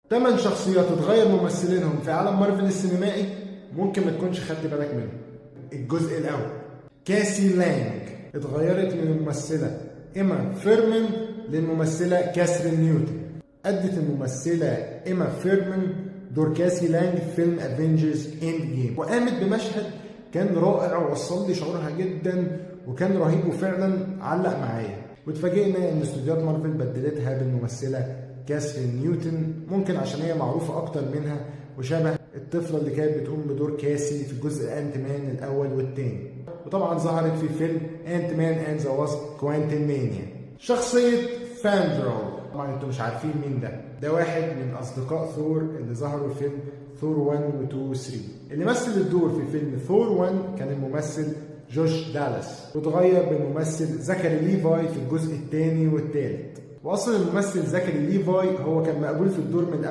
8 شخصيات اتغير ممثلينهم في عالم مارفل السينمائي ممكن ما تكونش خدت بالك منهم. الجزء الاول، كاسي لانج اتغيرت من الممثله إيما فيرمان للممثله كاثرين نيوتن. أدت الممثله إيما فيرمان دور كاسي لانج في فيلم افنجرز اند جيم، وقامت بمشهد كان رائع ووصل لي شعورها جدا وكان رهيب وفعلا علق معايا. واتفاجئنا ان استوديوهات مارفل بدلتها بالممثله كاثرين نيوتن، ممكن عشان هي معروفه اكتر منها وشبه الطفله اللي كانت بتقوم بدور كاسي في جزء انت مان الاول والثاني، وطبعا ظهرت في فيلم انت مان اند ذا واسب كوانتم مانيا. شخصيه فاندرال، طبعا انتم مش عارفين مين ده واحد من اصدقاء ثور اللي ظهروا في فيلم ثور 1 و 2 و 3. اللي مثل الدور في فيلم ثور 1 كان الممثل جوش دالاس، وتغير بالممثل زكري ليفاي في الجزء الثاني والثالث. واصلا الممثل زكري ليفاي هو كان مقبول في الدور من الاول